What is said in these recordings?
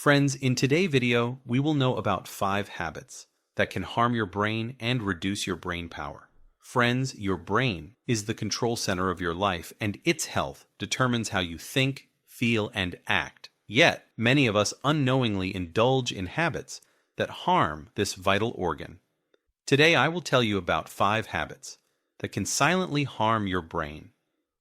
Friends, in today's video, we will know about 5 habits that can harm your brain and reduce your brain power. Friends, your brain is the control center of your life, and its health determines how you think, feel, and act. Yet, many of us unknowingly indulge in habits that harm this vital organ. Today, I will tell you about 5 habits that can silently harm your brain.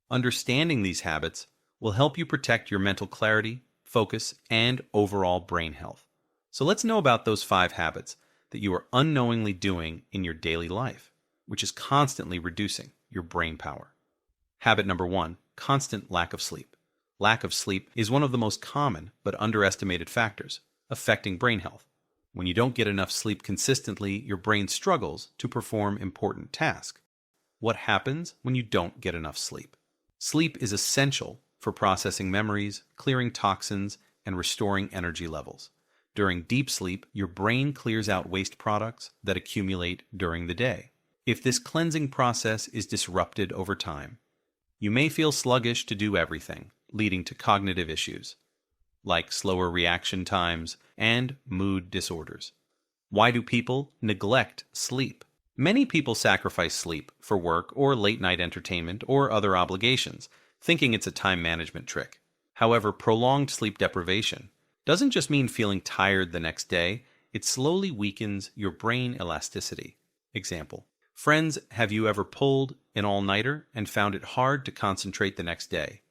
Understanding these habits will help you protect your mental clarity, focus, and overall brain health. So let's know about those 5 habits that you are unknowingly doing in your daily life, which is constantly reducing your brain power. Habit number 1, constant lack of sleep. Lack of sleep is one of the most common but underestimated factors affecting brain health. When you don't get enough sleep consistently, your brain struggles to perform important tasks. What happens when you don't get enough sleep? Sleep is essential for processing memories, clearing toxins, and restoring energy levels. During deep sleep, your brain clears out waste products that accumulate during the day. If this cleansing process is disrupted over time, you may feel sluggish to do everything, leading to cognitive issues like slower reaction times and mood disorders. Why do people neglect sleep? Many people sacrifice sleep for work or late-night entertainment or other obligations, thinking it's a time management trick. However, prolonged sleep deprivation doesn't just mean feeling tired the next day, it slowly weakens your brain elasticity. Example: friends, have you ever pulled an all-nighter and found it hard to concentrate the next day?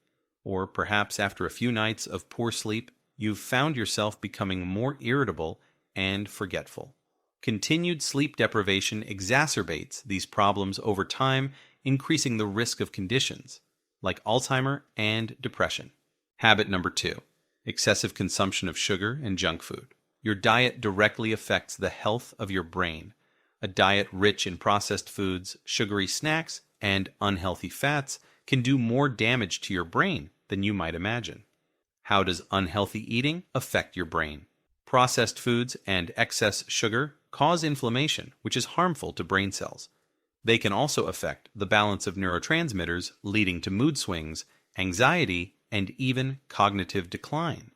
Or perhaps after a few nights of poor sleep, you've found yourself becoming more irritable and forgetful. Continued sleep deprivation exacerbates these problems over time, increasing the risk of conditions like Alzheimer's and depression. Habit number 2, excessive consumption of sugar and junk food. Your diet directly affects the health of your brain. A diet rich in processed foods, sugary snacks, and unhealthy fats can do more damage to your brain than you might imagine. How does unhealthy eating affect your brain? Processed foods and excess sugar cause inflammation, which is harmful to brain cells. They can also affect the balance of neurotransmitters, leading to mood swings, anxiety, and even cognitive decline.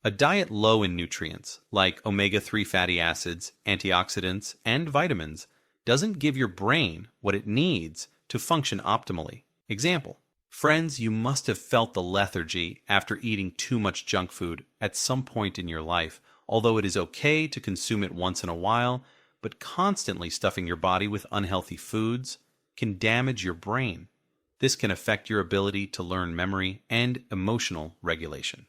A diet low in nutrients, like omega-3 fatty acids, antioxidants, and vitamins, doesn't give your brain what it needs to function optimally. Example: friends, you must have felt the lethargy after eating too much junk food at some point in your life. Although it is okay to consume it once in a while, but constantly stuffing your body with unhealthy foods can damage your brain. This can affect your ability to learn memory and emotional regulation.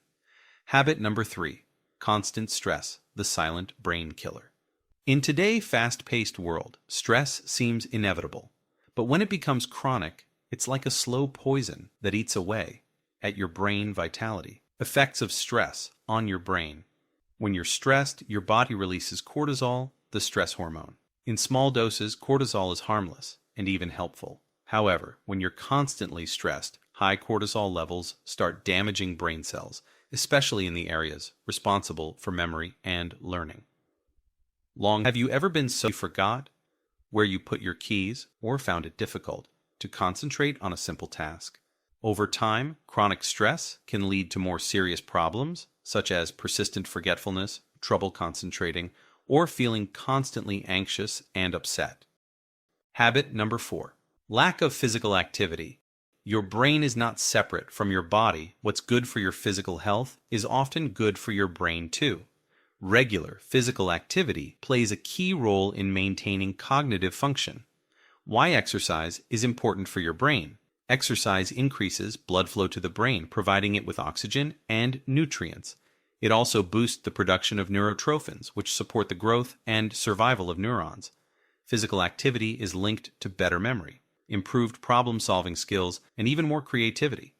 Habit number 3, constant stress, the silent brain killer. In today's fast-paced world, stress seems inevitable, but when it becomes chronic, it's like a slow poison that eats away at your brain vitality. Effects of stress on your brain. When you're stressed, your body releases cortisol, the stress hormone. In small doses, cortisol is harmless and even helpful. However, when you're constantly stressed, high cortisol levels start damaging brain cells, especially in the areas responsible for memory and learning. Have you ever been so you forgot where you put your keys or found it difficult to concentrate on a simple task? Over time, chronic stress can lead to more serious problems, such as persistent forgetfulness, trouble concentrating, or feeling constantly anxious and upset. Habit number 4, lack of physical activity. Your brain is not separate from your body. What's good for your physical health is often good for your brain too. Regular physical activity plays a key role in maintaining cognitive function. Why exercise is important for your brain? Exercise increases blood flow to the brain, providing it with oxygen and nutrients. It also boosts the production of neurotrophins, which support the growth and survival of neurons. Physical activity is linked to better memory, improved problem-solving skills, and even more creativity.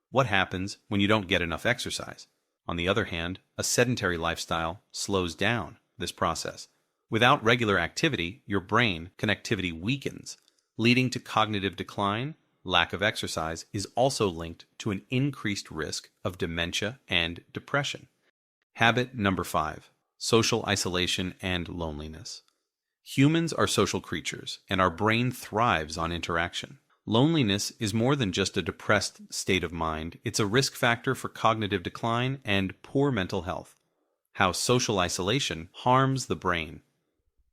What happens when you don't get enough exercise? On the other hand, a sedentary lifestyle slows down this process. Without regular activity, your brain connectivity weakens, leading to cognitive decline. Lack of exercise is also linked to an increased risk of dementia and depression. Habit number 5, social isolation and loneliness. Humans are social creatures, and our brain thrives on interaction. Loneliness is more than just a depressed state of mind. It's a risk factor for cognitive decline and poor mental health. How social isolation harms the brain.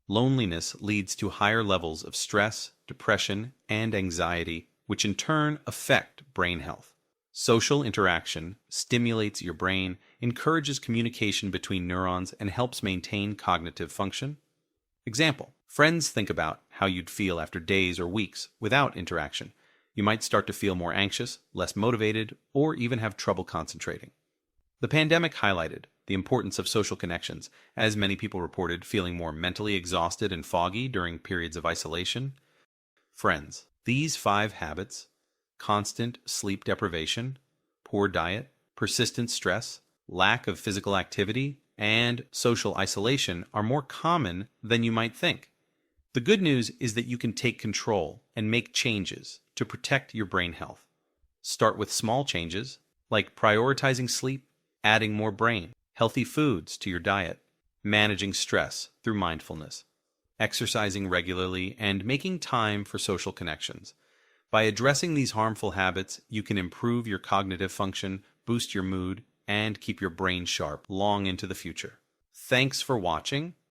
Loneliness leads to higher levels of stress, depression, and anxiety, which in turn affect brain health. Social interaction stimulates your brain, encourages communication between neurons, and helps maintain cognitive function. Example: friends think about how you'd feel after days or weeks without interaction. You might start to feel more anxious, less motivated, or even have trouble concentrating. The pandemic highlighted the importance of social connections, as many people reported feeling more mentally exhausted and foggy during periods of isolation. Friends, these 5 habits: constant sleep deprivation, poor diet, persistent stress, lack of physical activity, and social isolation are more common than you might think. The good news is that you can take control and make changes to protect your brain health. Start with small changes, like prioritizing sleep, adding more brain, healthy foods to your diet, managing stress through mindfulness, exercising regularly, and making time for social connections. By addressing these harmful habits, you can improve your cognitive function, boost your mood, and keep your brain sharp long into the future. Thanks for watching.